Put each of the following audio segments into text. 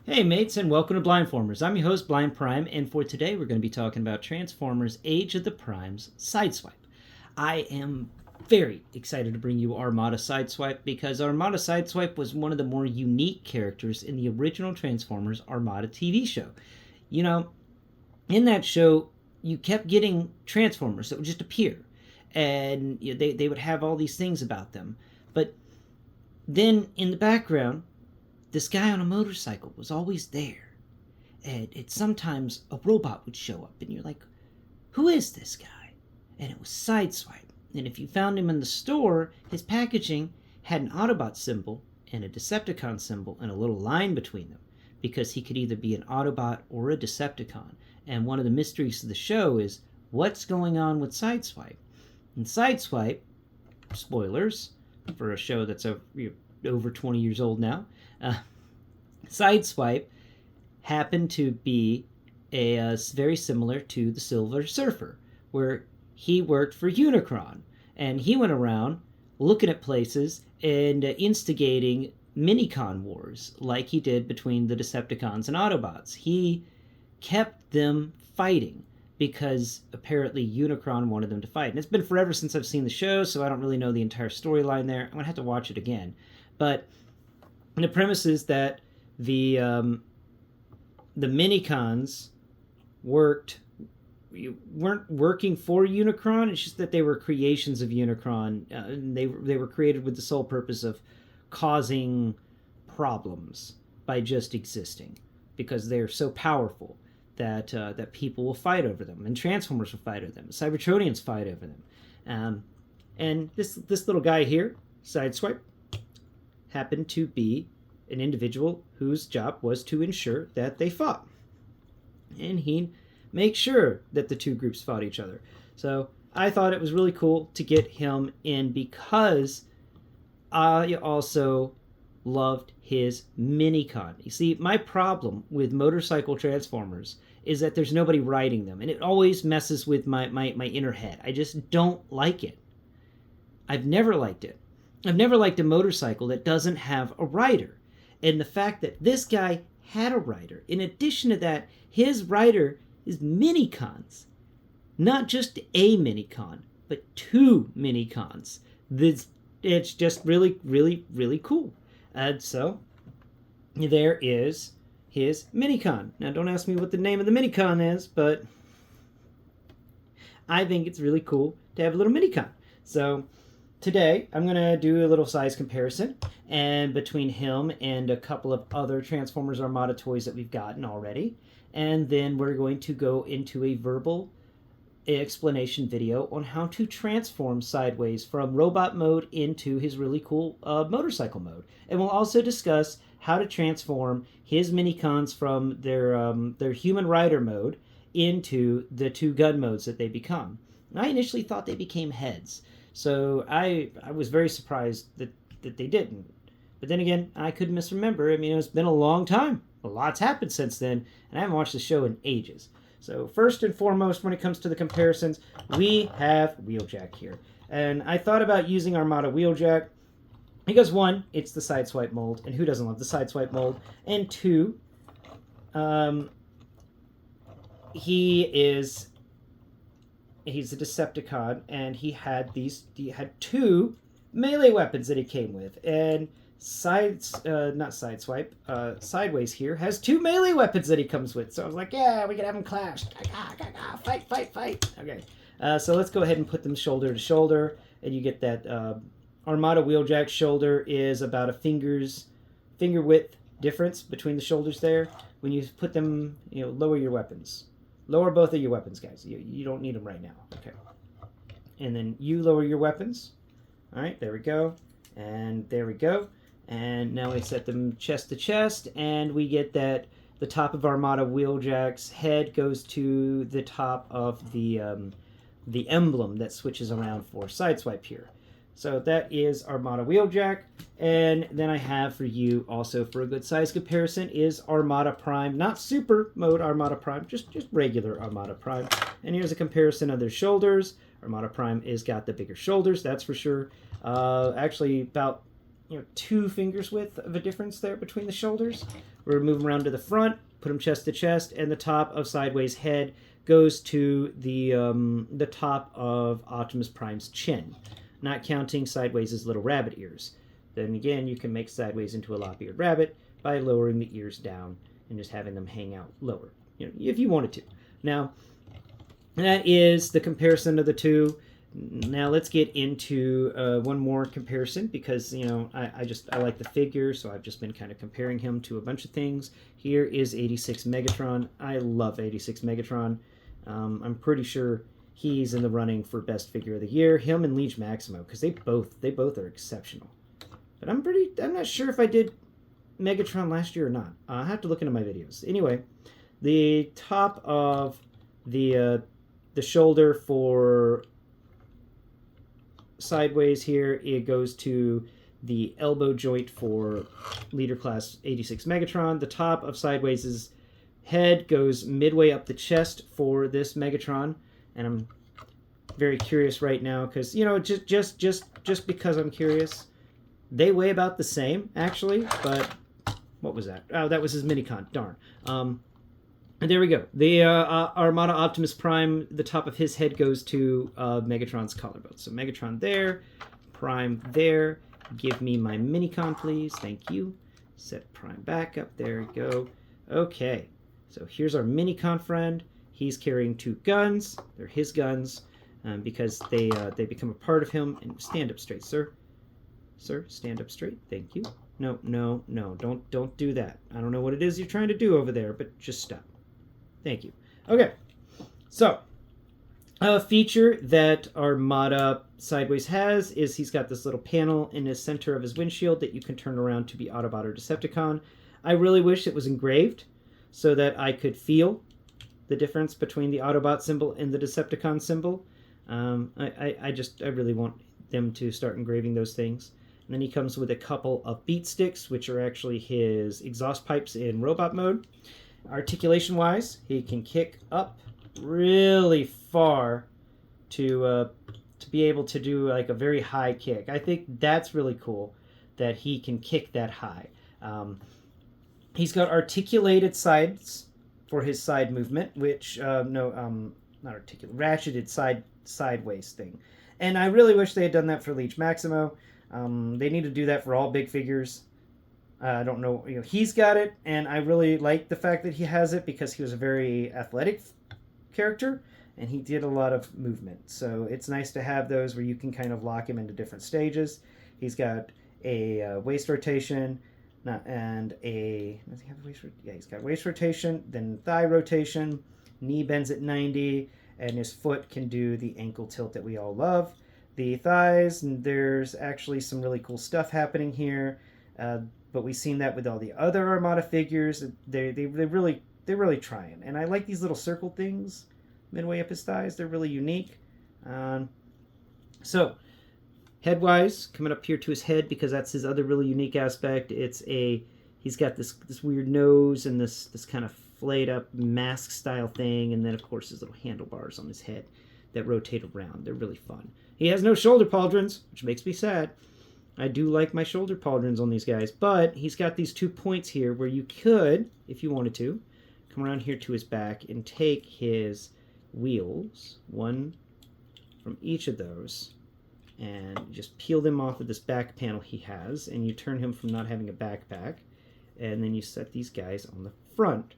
Hey mates, and welcome to Blindformers. I'm your host, Blind Prime, and for today we're going to be talking about Transformers Age of the Primes Sideswipe. I am very excited to bring you Armada Sideswipe because Armada Sideswipe was one of the more unique characters in the original Transformers Armada TV show. You know, in that show, you kept getting Transformers that would just appear, and they would have all these things about them. But then in the background, this guy on a motorcycle was always there. And sometimes a robot would show up, and you're like, who is this guy? And it was Sideswipe. And if you found him in the store, his packaging had an Autobot symbol and a Decepticon symbol and a little line between them, because he could either be an Autobot or a Decepticon. And one of the mysteries of the show is, what's going on with Sideswipe? And Sideswipe, spoilers for a show that's over 20 years old now, Sideswipe happened to be very similar to the Silver Surfer, where he worked for Unicron, and he went around looking at places and instigating Minicon wars like he did between the Decepticons and Autobots. He kept them fighting because apparently Unicron wanted them to fight. And it's been forever since I've seen the show, so I don't really know the entire storyline there. I'm going to have to watch it again. But the premise is that the Minicons weren't working for Unicron. It's just that they were creations of Unicron. And they were created with the sole purpose of causing problems by just existing, because they're so powerful that that people will fight over them, and Transformers will fight over them, Cybertronians fight over them, and this little guy here, Sideswipe, happened to be an individual whose job was to ensure that they fought. And he'd make sure that the two groups fought each other. So I thought it was really cool to get him in because I also loved his Minicon. You see, my problem with motorcycle Transformers is that there's nobody riding them, and it always messes with my inner head. I just don't like it. I've never liked it. I've never liked a motorcycle that doesn't have a rider. And the fact that this guy had a rider, in addition to that, his rider is Minicons. Not just a Minicon, but two Minicons. It's just really, really, really cool. And so, there is his Minicon. Now, don't ask me what the name of the Minicon is, but I think it's really cool to have a little Minicon. So, today, I'm going to do a little size comparison and between him and a couple of other Transformers Armada toys that we've gotten already. And then we're going to go into a verbal explanation video on how to transform sideways from robot mode into his really cool motorcycle mode. And we'll also discuss how to transform his Minicons from their human rider mode into the two gun modes that they become. And I initially thought they became heads. So I was very surprised that they didn't. But then again, I couldn't misremember. I mean, it's been a long time. A lot's happened since then, and I haven't watched the show in ages. So first and foremost, when it comes to the comparisons, we have Wheeljack here. And I thought about using Armada Wheeljack because, one, it's the Sideswipe mold, and who doesn't love the Sideswipe mold? And two, he's a Decepticon, and he had two melee weapons that he came with, and Sideways here has two melee weapons that he comes with. So I was like, yeah, we can have them clash. Fight. Okay, so let's go ahead and put them shoulder to shoulder, and you get that Armada Wheeljack shoulder is about a finger width difference between the shoulders there. When you put them, lower your weapons. Lower both of your weapons, guys. You don't need them right now. Okay. And then you lower your weapons. All right, there we go. And there we go. And now we set them chest to chest, and we get that the top of Armada Wheeljack's head goes to the top of the emblem that switches around for Sideswipe here. So that is Armada Wheeljack. And then I have for you also for a good size comparison is Armada Prime. Not super mode Armada Prime, just regular Armada Prime. And here's a comparison of their shoulders. Armada Prime is got the bigger shoulders, that's for sure. Actually about 2 fingers width of a difference there between the shoulders. We're going to move him around to the front, put him chest to chest, and the top of Sideways' head goes to the top of Optimus Prime's chin, not counting Sideways' little rabbit ears. Then again, you can make Sideways into a lop-eared rabbit by lowering the ears down and just having them hang out lower, if you wanted to. Now, that is the comparison of the two. Now let's get into one more comparison because, I like the figure, so I've just been kind of comparing him to a bunch of things. Here is 86 Megatron. I love 86 Megatron. I'm pretty sure he's in the running for Best Figure of the Year. Him and Liege Maximo, because they both are exceptional. But I'm not sure if I did Megatron last year or not. I'll have to look into my videos. Anyway, the top of the shoulder for Sideways here, it goes to the elbow joint for Leader Class 86 Megatron. The top of Sideways' head goes midway up the chest for this Megatron, and I'm very curious right now because just because I'm curious, they weigh about the same actually. But what was that? Oh, that was his Minicon. Darn. And there we go. The Armada Optimus Prime, the top of his head goes to Megatron's collarbone. So Megatron there, Prime there. Give me my Minicon, please. Thank you. Set Prime back up. There we go. Okay. So here's our Minicon friend. He's carrying two guns. They're his guns because they become a part of him. And stand up straight, sir. Sir, stand up straight. Thank you. No. Don't do that. I don't know what it is you're trying to do over there, but just stop. Thank you. Okay, so a feature that Armada Sideways has is he's got this little panel in the center of his windshield that you can turn around to be Autobot or Decepticon. I really wish it was engraved so that I could feel the difference between the Autobot symbol and the Decepticon symbol. I really want them to start engraving those things. And then he comes with a couple of beat sticks, which are actually his exhaust pipes in robot mode. Articulation-wise, he can kick up really far to be able to do like a very high kick. I think that's really cool that he can kick that high. He's got articulated sides for his side movement, which not articulate, ratcheted sideways thing. And I really wish they had done that for Liege Maximo. They need to do that for all big figures. I don't know, he's got it, and I really like the fact that he has it because he was a very athletic character, and he did a lot of movement. So it's nice to have those where you can kind of lock him into different stages. He's got a waist rotation, and a... Does he have a waist rotation? Yeah, he's got waist rotation, then thigh rotation, knee bends at 90, and his foot can do the ankle tilt that we all love. The thighs, and there's actually some really cool stuff happening here. But we've seen that with all the other Armada figures. They're really trying. And I like these little circle things midway up his thighs. They're really unique. So, head-wise, coming up here to his head, because that's his other really unique aspect. He's got this weird nose and this kind of flayed up mask style thing, and then of course his little handlebars on his head that rotate around. They're really fun. He has no shoulder pauldrons, which makes me sad. I do like my shoulder pauldrons on these guys, but he's got these 2 points here where you could, if you wanted to, come around here to his back and take his wheels, one from each of those, and just peel them off of this back panel he has, and you turn him from not having a backpack, and then you set these guys on the front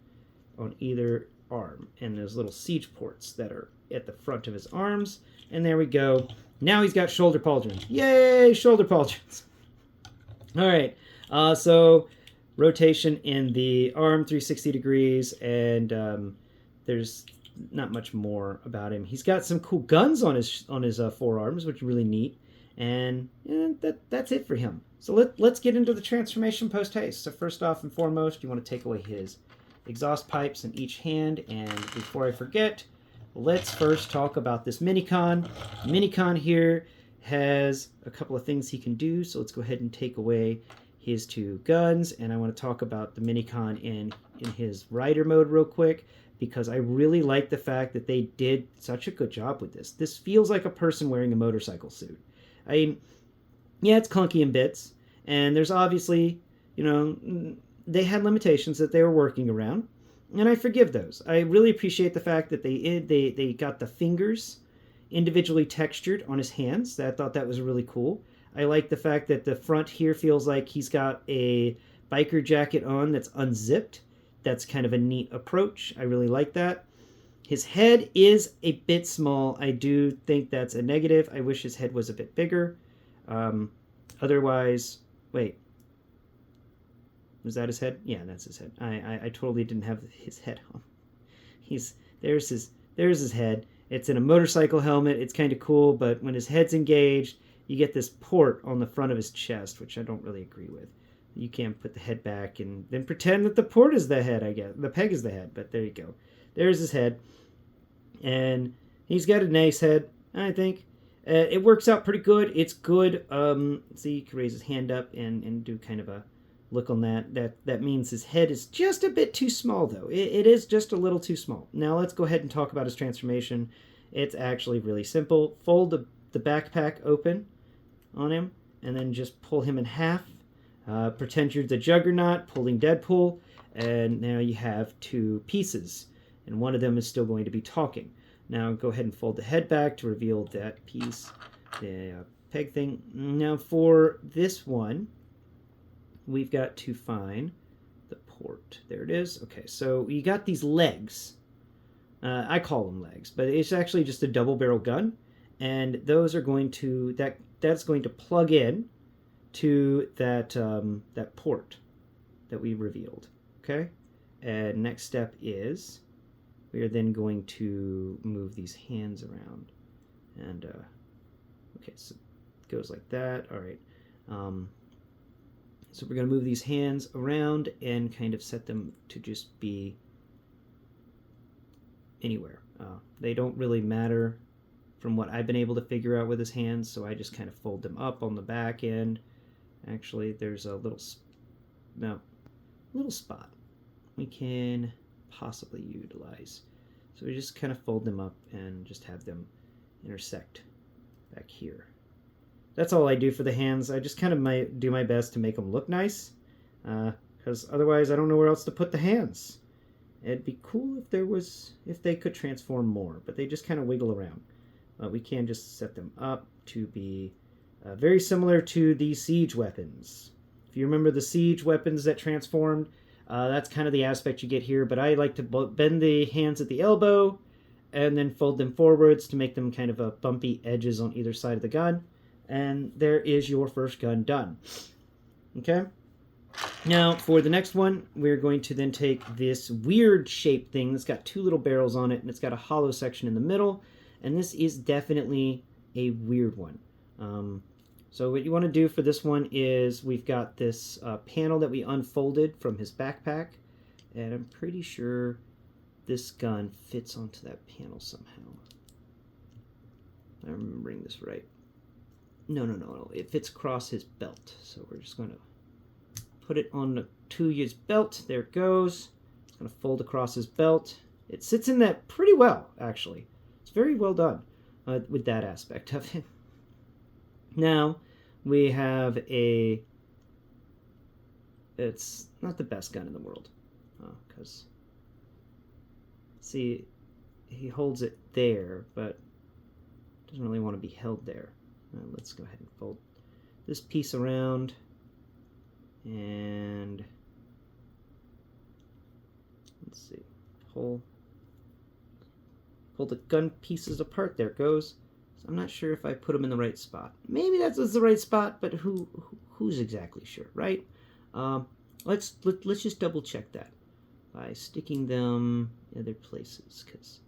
on either arm, and there's little siege ports that are at the front of his arms, and there we go. Now he's got shoulder pauldrons. Yay, shoulder pauldrons. All right, so rotation in the arm, 360 degrees, and there's not much more about him. He's got some cool guns on his forearms, which is really neat, and that's it for him. So let's get into the transformation post-haste. So first off and foremost, you want to take away his exhaust pipes in each hand, and before I forget, let's first talk about this Minicon. Minicon here has a couple of things he can do, so let's go ahead and take away his 2 guns, and I want to talk about the Minicon in his rider mode real quick, because I really like the fact that they did such a good job with this. This feels like a person wearing a motorcycle suit. Yeah, it's clunky in bits, and there's obviously, they had limitations that they were working around, and I forgive those. I really appreciate the fact that they got the fingers individually textured on his hands. I thought that was really cool. I like the fact that the front here feels like he's got a biker jacket on that's unzipped. That's kind of a neat approach. I really like that. His head is a bit small. I do think that's a negative. I wish his head was a bit bigger. Otherwise, wait. Was that his head? Yeah, that's his head. I totally didn't have his head on. There's his head. It's in a motorcycle helmet. It's kind of cool, but when his head's engaged, you get this port on the front of his chest, which I don't really agree with. You can't put the head back and then pretend that the port is the head, I guess. The peg is the head, but there you go. There's his head. And he's got a nice head, I think. It works out pretty good. It's good. See, you can raise his hand up and do kind of a look on that. That means his head is just a bit too small, though. It is just a little too small. Now let's go ahead and talk about his transformation. It's actually really simple. Fold the backpack open on him, and then just pull him in half. Pretend you're the Juggernaut pulling Deadpool, and now you have two pieces, and one of them is still going to be talking. Now go ahead and fold the head back to reveal that piece, the peg thing. Now for this one, we've got to find the port. There it is. Okay, so you got these legs. I call them legs, but it's actually just a double barrel gun, and those are going to that's going to plug in to that port that we revealed. Okay, and next step is we are then going to move these hands around, and okay, so it goes like that. All right, so we're going to move these hands around and kind of set them to just be anywhere. They don't really matter from what I've been able to figure out with his hands, so I just kind of fold them up on the back end. Actually, there's a little spot we can possibly utilize. So we just kind of fold them up and just have them intersect back here. That's all I do for the hands. I just kind of do my best to make them look nice, because otherwise I don't know where else to put the hands. It'd be cool if they could transform more, but they just kind of wiggle around. We can just set them up to be very similar to the siege weapons. If you remember the siege weapons that transformed, that's kind of the aspect you get here, but I like to bend the hands at the elbow and then fold them forwards to make them kind of a bumpy edges on either side of the gun. And there is your first gun done. Okay? Now, for the next one, we're going to then take this weird shaped thing that's got two little barrels on it, and it's got a hollow section in the middle, and this is definitely a weird one. So what you want to do for this one is we've got this panel that we unfolded from his backpack, and I'm pretty sure this gun fits onto that panel somehow. I'm remembering this right. No. It fits across his belt. So we're just going to put it on to his belt. There it goes. It's going to fold across his belt. It sits in that pretty well, actually. It's very well done with that aspect of it. Now, we have it's not the best gun in the world. Because, see, he holds it there, but doesn't really want to be held there. Let's go ahead and fold this piece around, and let's see, pull the gun pieces apart. There it goes. So I'm not sure if I put them in the right spot. Maybe that's the right spot, but who's exactly sure, right? Let's just double check that by sticking them in other places, because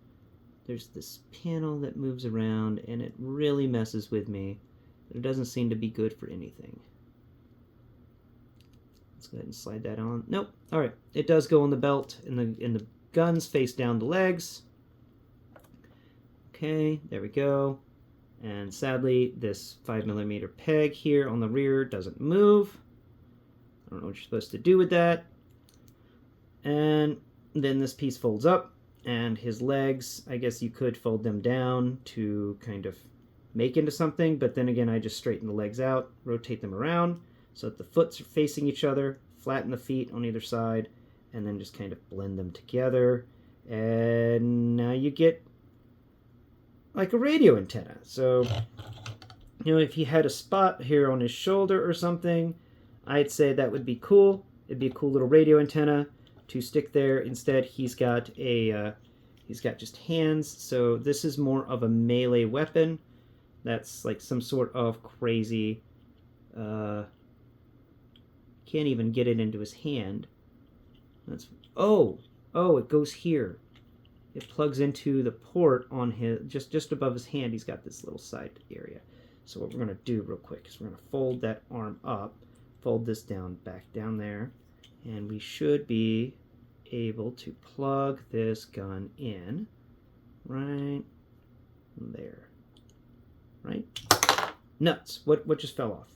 there's this panel that moves around and it really messes with me. It doesn't seem to be good for anything. Let's go ahead and slide that on. Nope. All right. It does go on the belt, and the guns face down the legs. Okay, there we go. And sadly, this 5mm peg here on the rear doesn't move. I don't know what you're supposed to do with that. And then this piece folds up. And his legs, I guess you could fold them down to kind of make into something, but then again, I just straighten the legs out, rotate them around so that the foots are facing each other, flatten the feet on either side, and then just kind of blend them together. And now you get like a radio antenna. So, you know, if he had a spot here on his shoulder or something, I'd say that would be cool. It'd be a cool little radio antenna to stick there. Instead, he's got just hands. So this is more of a melee weapon. That's like some sort of crazy. Can't even get it into his hand. That's it goes here. It plugs into the port on his just above his hand. He's got this little side area. So what we're going to do real quick is we're going to fold that arm up, fold this down back down there, and we should be able to plug this gun in right there. Right? Nuts. What just fell off?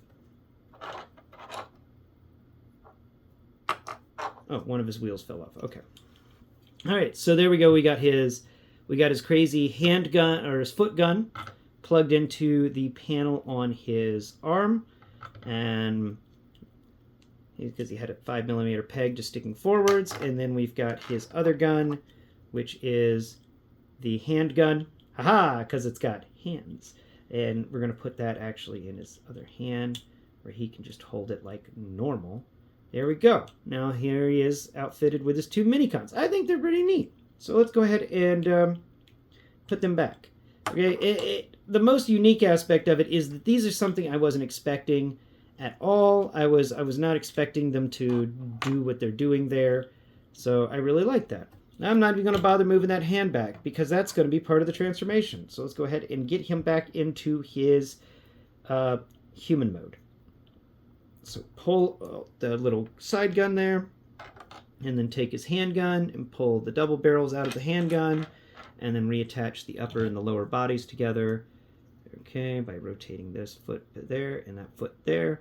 Oh, one of his wheels fell off. Okay. All right, so there we go. We got his crazy handgun or his foot gun plugged into the panel on his arm, and because he had a 5mm peg just sticking forwards, and then we've got his other gun, which is the handgun. Haha, because it's got hands, and we're gonna put that actually in his other hand, where he can just hold it like normal. There we go. Now here he is outfitted with his two minicons. I think they're pretty neat. So let's go ahead and put them back. Okay, the most unique aspect of it is that these are something I wasn't expecting at all. I was not expecting them to do what they're doing there. So I really like that. Now I'm not even going to bother moving that hand back because that's going to be part of the transformation. So let's go ahead and get him back into his human mode. So pull the little side gun there, and then take his handgun and pull the double barrels out of the handgun, and then reattach the upper and the lower bodies together. Okay, by rotating this foot there and that foot there.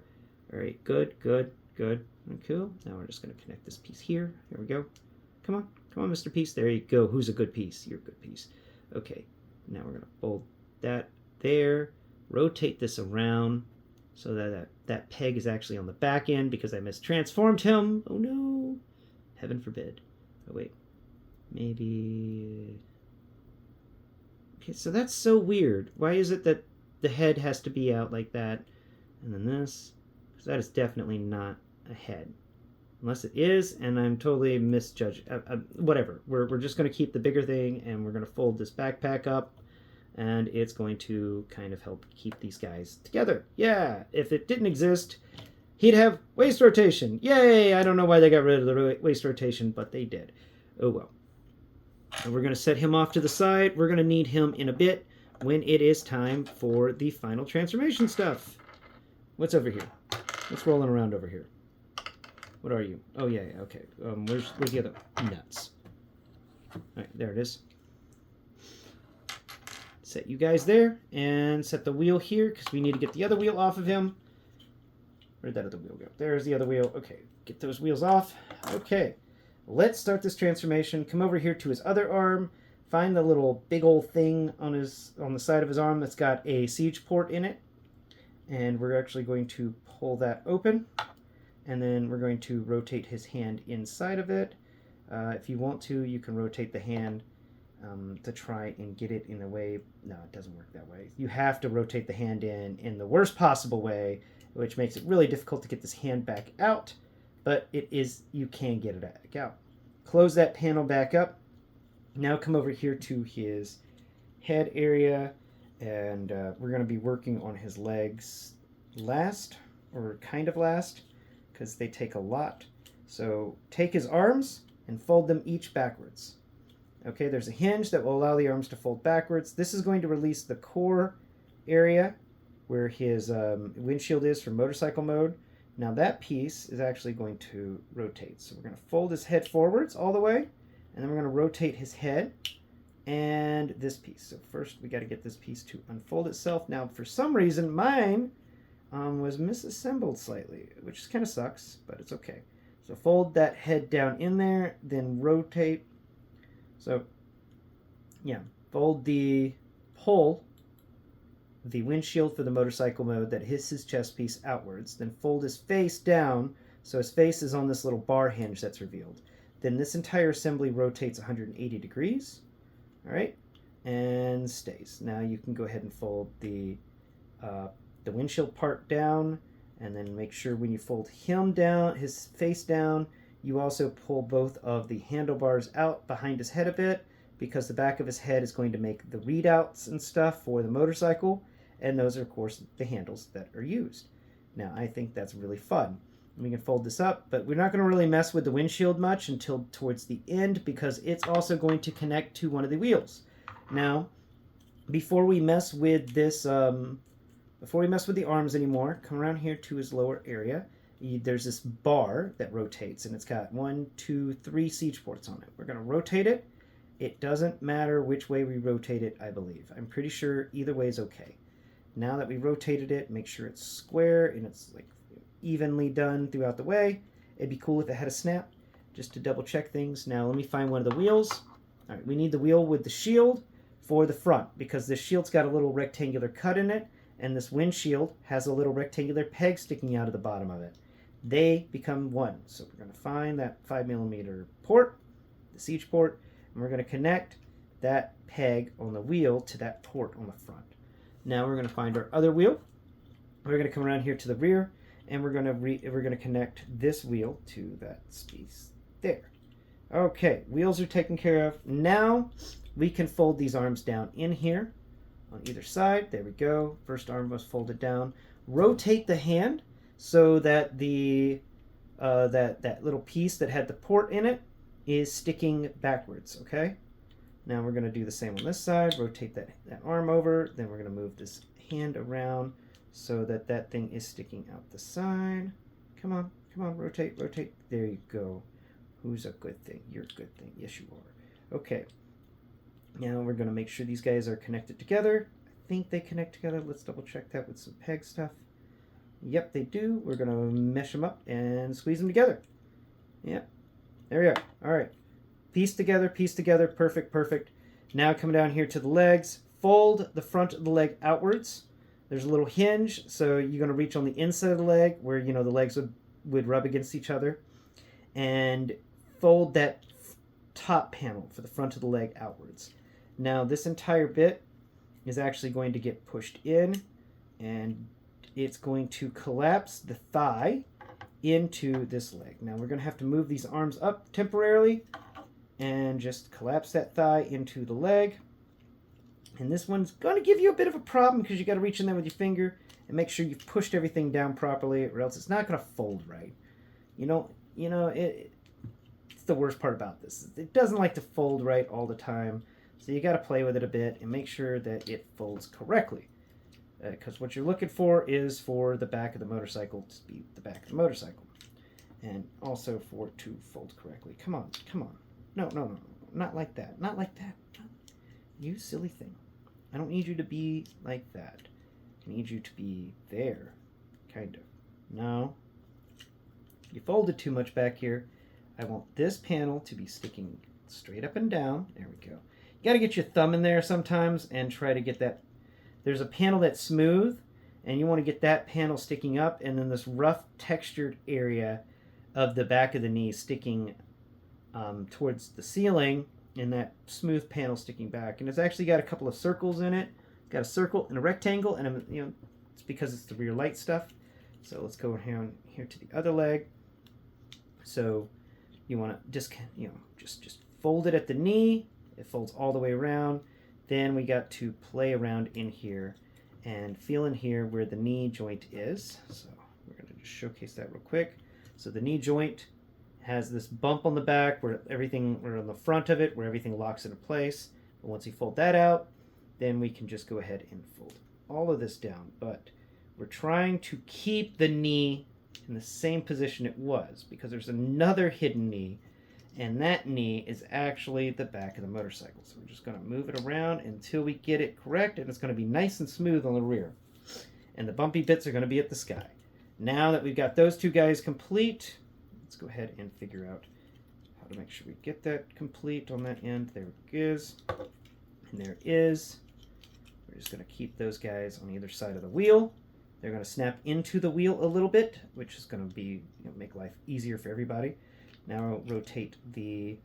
All right, good. And cool. Now we're just going to connect this piece here. Here we go. Come on, Mr. Piece. There you go. Who's a good piece? You're a good piece. Okay, now we're going to fold that there, rotate this around, so that peg is actually on the back end because I mistransformed him. Oh no. Heaven forbid. Oh wait. Maybe... Okay, so that's so weird. Why is it that the head has to be out like that? And then this? Because that is definitely not a head. Unless it is, and I'm totally misjudging. Whatever. We're just going to keep the bigger thing, and we're going to fold this backpack up. And it's going to kind of help keep these guys together. Yeah, if it didn't exist, he'd have waist rotation. Yay! I don't know why they got rid of the waist rotation, but they did. Oh well. And we're going to set him off to the side. We're going to need him in a bit when it is time for the final transformation stuff. What's over here? What's rolling around over here? What are you? Oh, yeah, okay. Where's the other? Nuts. All right, there it is. Set you guys there, and set the wheel here, because we need to get the other wheel off of him. Where'd that other wheel go? There's the other wheel. Okay, get those wheels off. Okay, let's start this transformation. Come over here to his other arm. Find the little big old thing on the side of his arm that's got a siege port in it. And we're actually going to pull that open. And then we're going to rotate his hand inside of it. If you want to, you can rotate the hand to try and get it in a way. No, it doesn't work that way. You have to rotate the hand in the worst possible way, which makes it really difficult to get this hand back out, but you can get it back out. Close that panel back up. Now come over here to his head area, and we're going to be working on his legs last, or kind of last, because they take a lot. So take his arms and fold them each backwards. Okay, there's a hinge that will allow the arms to fold backwards. This is going to release the core area where his windshield is for motorcycle mode. Now that piece is actually going to rotate. So we're going to fold his head forwards all the way, and then we're going to rotate his head and this piece. So first we got to get this piece to unfold itself. Now for some reason mine was misassembled slightly, which kind of sucks, but it's okay. So fold that head down in there, then rotate. So, yeah, pull the windshield for the motorcycle mode that hits his chest piece outwards, then fold his face down So his face is on this little bar hinge that's revealed. Then this entire assembly rotates 180 degrees. All right, and stays. Now you can go ahead and fold the windshield part down, and then make sure when you fold him down, his face down, you also pull both of the handlebars out behind his head a bit, because the back of his head is going to make the readouts and stuff for the motorcycle, and those are, of course, the handles that are used. Now, I think that's really fun. We can fold this up, but we're not going to really mess with the windshield much until towards the end, because it's also going to connect to one of the wheels. Now, before we mess with this, before we mess with the arms anymore, come around here to his lower area. There's this bar that rotates, and it's got 1, 2, 3 siege ports on it. We're going to rotate it. It doesn't matter which way we rotate it, I believe. I'm pretty sure either way is okay. Now that we rotated it, make sure it's square and it's like evenly done throughout the way. It'd be cool if it had a snap, just to double check things. Now let me find one of the wheels. All right, we need the wheel with the shield for the front, because this shield's got a little rectangular cut in it, and this windshield has a little rectangular peg sticking out of the bottom of it. They become one. So we're going to find that 5mm port, the siege port, and we're going to connect that peg on the wheel to that port on the front. Now we're going to find our other wheel. We're going to come around here to the rear, and we're going to connect this wheel to that space there. Okay, wheels are taken care of. Now we can fold these arms down in here on either side. There we go. First arm was folded down. Rotate the hand so that the that little piece that had the port in it is sticking backwards. Okay. Now we're going to do the same on this side. Rotate that arm over. Then we're going to move this hand around so that that thing is sticking out the side. Come on, rotate. There you go. Who's a good thing? You're a good thing. Yes, you are. Okay. Now we're going to make sure these guys are connected together. I think they connect together. Let's double check that with some peg stuff. Yep, they do. We're going to mesh them up and squeeze them together. Yep. There we are. All right. Piece together. Perfect. Now come down here to the legs. Fold the front of the leg outwards. There's a little hinge, so you're going to reach on the inside of the leg where, the legs would rub against each other. And fold that top panel for the front of the leg outwards. Now this entire bit is actually going to get pushed in, and it's going to collapse the thigh into this leg. Now we're going to have to move these arms up temporarily and just collapse that thigh into the leg. And this one's going to give you a bit of a problem because you got to reach in there with your finger and make sure you've pushed everything down properly, or else it's not going to fold right. It's the worst part about this. It doesn't like to fold right all the time, so you got to play with it a bit and make sure that it folds correctly. Because what you're looking for is for the back of the motorcycle to be the back of the motorcycle, and also for it to fold correctly. Come on. No, not like that. Not like that. You silly thing. I don't need you to be like that. I need you to be there, kind of. No. You folded too much back here. I want this panel to be sticking straight up and down. There we go. You got to get your thumb in there sometimes and try to get that. There's a panel that's smooth, and you want to get that panel sticking up, and then this rough textured area of the back of the knee sticking towards the ceiling, and that smooth panel sticking back. And it's actually got a couple of circles in it. It's got a circle and a rectangle, and it's because it's the rear light stuff. So let's go down here to the other leg. So you want to just fold it at the knee. It folds all the way around. Then we got to play around in here and feel in here where the knee joint is. So we're going to just showcase that real quick. So the knee joint has this bump on the back where we're on the front of it, where everything locks into place. But once you fold that out, then we can just go ahead and fold all of this down. But we're trying to keep the knee in the same position it was, because there's another hidden knee, and that knee is actually the back of the motorcycle. So we're just going to move it around until we get it correct, and it's going to be nice and smooth on the rear. And the bumpy bits are going to be at the sky. Now that we've got those two guys complete, let's go ahead and figure out how to make sure we get that complete on that end. There it is. And there it is. We're just going to keep those guys on either side of the wheel. They're going to snap into the wheel a little bit, which is going to be make life easier for everybody. Now I'll rotate the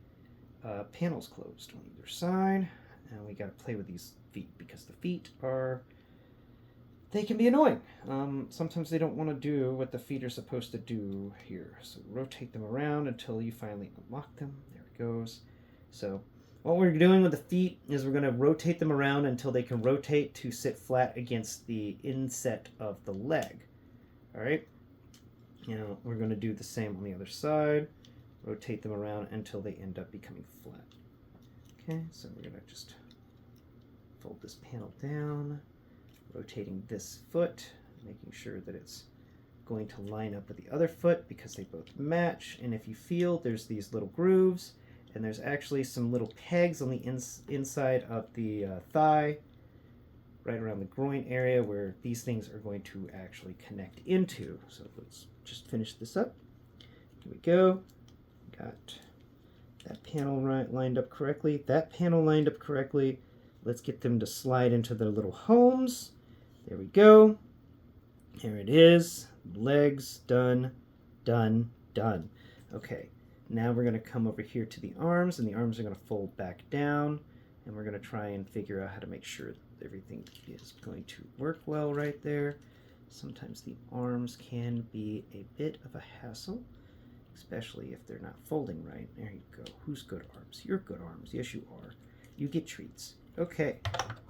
panels closed on either side, and we got to play with these feet because the feet they can be annoying. Sometimes they don't want to do what the feet are supposed to do here. So rotate them around until you finally unlock them. There it goes. So what we're doing with the feet is we're going to rotate them around until they can rotate to sit flat against the inset of the leg. All right. Now we're going to do the same on the other side. Rotate them around until they end up becoming flat. Okay, so we're going to just fold this panel down, rotating this foot, making sure that it's going to line up with the other foot because they both match. And if you feel, there's these little grooves, and there's actually some little pegs on the inside of the thigh, right around the groin area where these things are going to actually connect into. So let's just finish this up. Here we go. Got that panel lined up correctly. That panel lined up correctly. Let's get them to slide into their little homes. There we go. Here it is. Legs, done, done, done. Okay. Now we're going to come over here to the arms, and the arms are going to fold back down, and we're going to try and figure out how to make sure that everything is going to work well right there. Sometimes the arms can be a bit of a hassle, especially if they're not folding right. There you go. Who's good arms? You're good arms. Yes, you are. You get treats. Okay,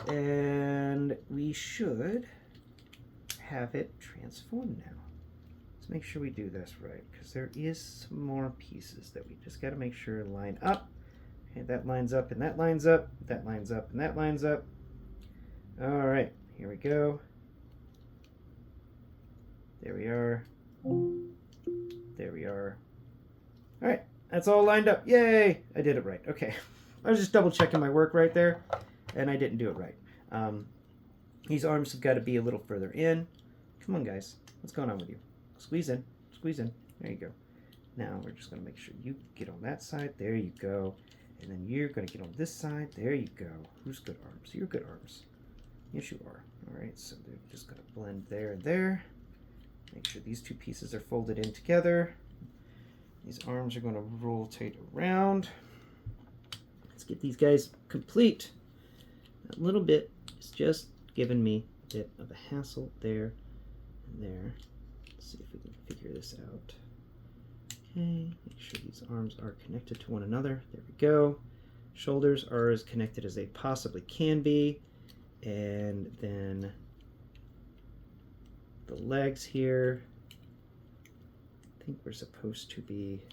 and we should have it transform now. Let's make sure we do this right, because there is some more pieces that we just got to make sure line up. Okay, that lines up, and that lines up, that lines up, and that lines up. All right, here we go. There we are. There we are. All right, that's all lined up. Yay! I did it right. Okay, I was just double checking my work right there, and I didn't do it right. These arms have got to be a little further in. Come on, guys. What's going on with you? Squeeze in. Squeeze in. There you go. Now we're just going to make sure you get on that side. There you go. And then you're going to get on this side. There you go. Who's good arms? You're good arms. Yes, you are. All right, so they're just going to blend there and there. Make sure these two pieces are folded in together. These arms are going to rotate around. Let's get these guys complete. A little bit is just giving me a bit of a hassle there and there. Let's see if we can figure this out. Okay, make sure these arms are connected to one another. There we go. Shoulders are as connected as they possibly can be. And then the legs here, I think we're supposed to be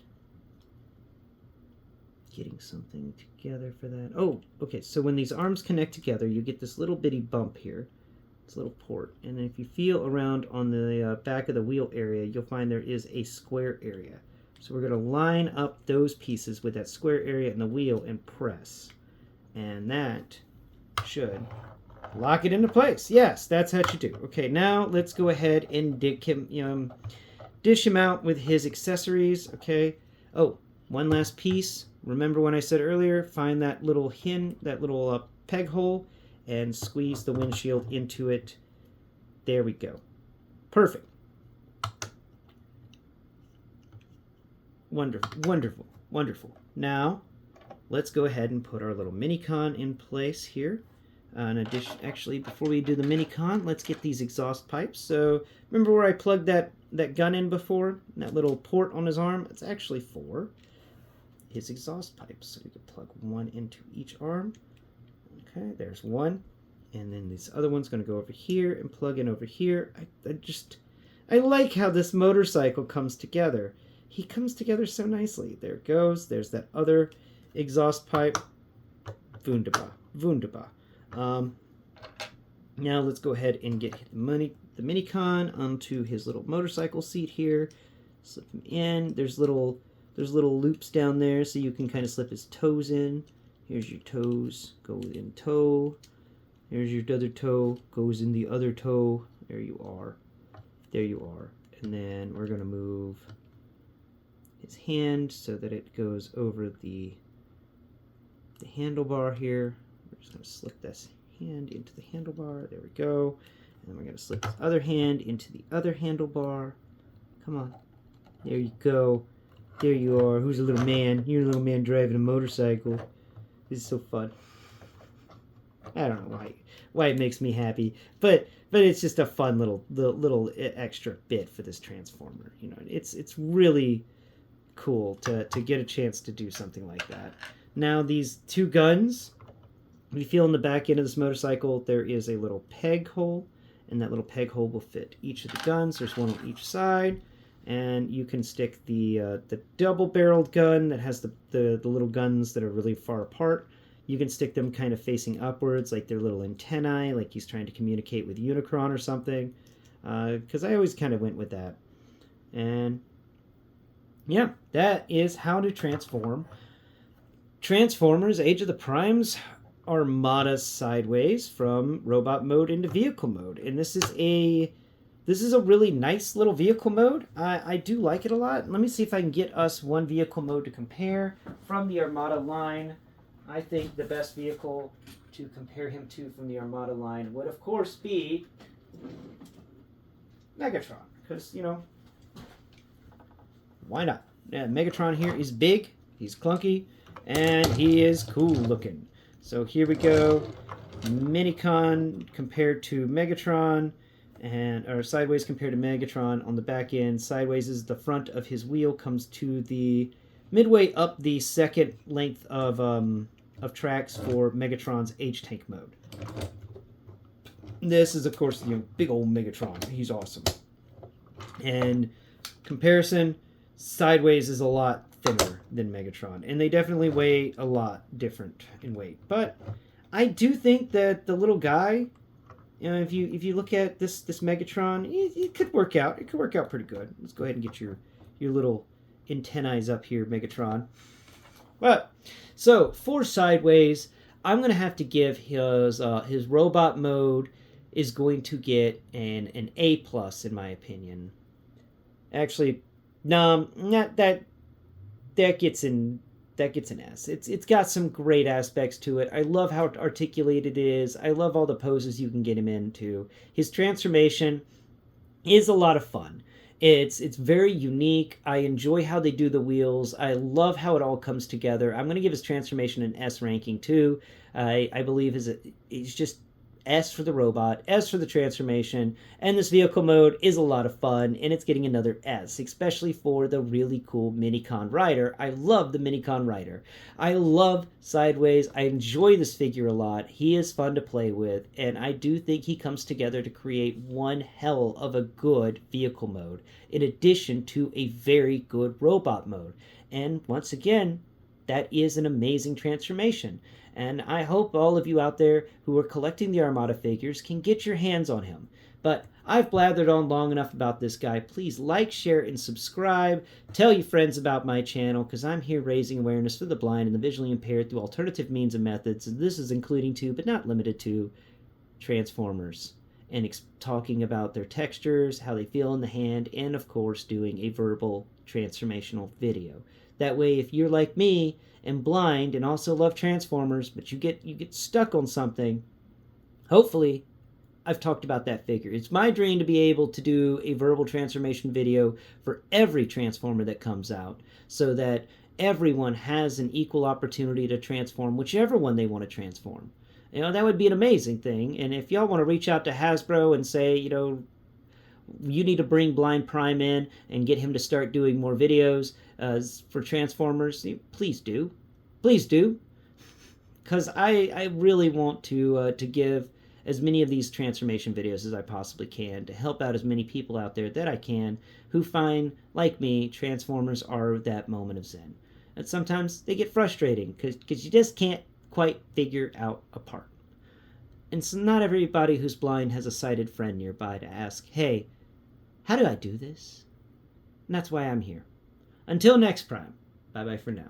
getting something together for that. Oh, okay, so when these arms connect together, you get this little bitty bump here, this little port. And then if you feel around on the back of the wheel area, you'll find there is a square area. So we're going to line up those pieces with that square area in the wheel and press. And that should lock it into place. Yes, that's how you do. Okay, now let's go ahead and dish him out with his accessories. Okay. Oh, one last piece. Remember when I said earlier, find that little peg hole and squeeze the windshield into it. There we go. Perfect. Wonderful, wonderful, wonderful. Now, let's go ahead and put our little mini-con in place here. In addition, actually, before we do the mini-con, let's get these exhaust pipes. So, remember where I plugged that gun in before? That little port on his arm? It's actually for his exhaust pipes. So we could plug one into each arm. Okay, there's one. And then this other one's going to go over here and plug in over here. I like how this motorcycle comes together. He comes together so nicely. There it goes. There's that other exhaust pipe. Wunderbar. Wunderbar. Now let's go ahead and get the mini-con onto his little motorcycle seat here. Slip him in. There's little loops down there so you can kind of slip his toes in. Here's your toes. Go in toe. Here's your other toe. Goes in the other toe. There you are. There you are. And then we're going to move his hand so that it goes over the handlebar here. We're just going to slip this hand into the handlebar. There we go. And we're going to slip his other hand into the other handlebar. Come on. There you go. There you are. Who's a little man? You're a little man driving a motorcycle. This is so fun. I don't know why it makes me happy, but it's just a fun little extra bit for this Transformer. You know, it's really cool to get a chance to do something like that. Now these two guns, if you feel in the back end of this motorcycle, there is a little peg hole, and that little peg hole will fit each of the guns. There's one on each side, and you can stick the double-barreled gun that has the little guns that are really far apart. You can stick them kind of facing upwards, like they're little antennae, like he's trying to communicate with Unicron or something. Because I always kind of went with that. And yeah, that is how to transform Transformers Age of the Primes Armada Sideways from robot mode into vehicle mode. And this is a really nice little vehicle mode. I do like it a lot. Let me see if I can get us one vehicle mode to compare from the Armada line. I think the best vehicle to compare him to from the Armada line would, of course, be Megatron. Because, you know, why not? Yeah, Megatron here is big, he's clunky, and he is cool looking. So here we go. Minicon compared to Megatron, or sideways compared to Megatron on the back end. Sideways is the front of his wheel, comes to the midway up the second length of tracks for Megatron's H-Tank mode. This is, of course, big old Megatron. He's awesome. And comparison, Sideways is a lot thinner than Megatron, and they definitely weigh a lot different in weight. But I do think that the little guy, you know, if you look at this Megatron, it could work out. It could work out pretty good. Let's go ahead and get your little antennae up here, Megatron. But so for Sideways, I'm gonna have to give his robot mode is going to get an A+ in my opinion. Actually, no, not that. That gets an S. It's got some great aspects to it. I love how articulated it is. I love all the poses you can get him into. His transformation is a lot of fun. It's very unique. I enjoy how they do the wheels. I love how it all comes together. I'm going to give his transformation an S ranking too. I believe it's just S for the robot, S for the transformation, and this vehicle mode is a lot of fun, and it's getting another S, especially for the really cool Minicon Rider. I love the Minicon Rider. I love Sideways. I enjoy this figure a lot. He is fun to play with, and I do think he comes together to create one hell of a good vehicle mode, in addition to a very good robot mode. And once again, that is an amazing transformation. And I hope all of you out there who are collecting the Armada figures can get your hands on him. But I've blathered on long enough about this guy. Please like, share, and subscribe. Tell your friends about my channel, because I'm here raising awareness for the blind and the visually impaired through alternative means and methods. And this is including to, but not limited to, Transformers. And talking about their textures, how they feel in the hand, and of course doing a verbal transformational video. That way, if you're like me and blind and also love Transformers, but you get stuck on something, hopefully I've talked about that figure. It's my dream to be able to do a verbal transformation video for every Transformer that comes out, so that everyone has an equal opportunity to transform whichever one they want to transform. You know, that would be an amazing thing. And if y'all want to reach out to Hasbro and say, you know, you need to bring Blind Prime in and get him to start doing more videos for Transformers, please do. Please do. Because I really want to give as many of these transformation videos as I possibly can to help out as many people out there that I can who find, like me, Transformers are that moment of zen. And sometimes they get frustrating because you just can't quite figure out a part. And so not everybody who's blind has a sighted friend nearby to ask, hey, how do I do this? And that's why I'm here. Until next Prime, bye-bye for now.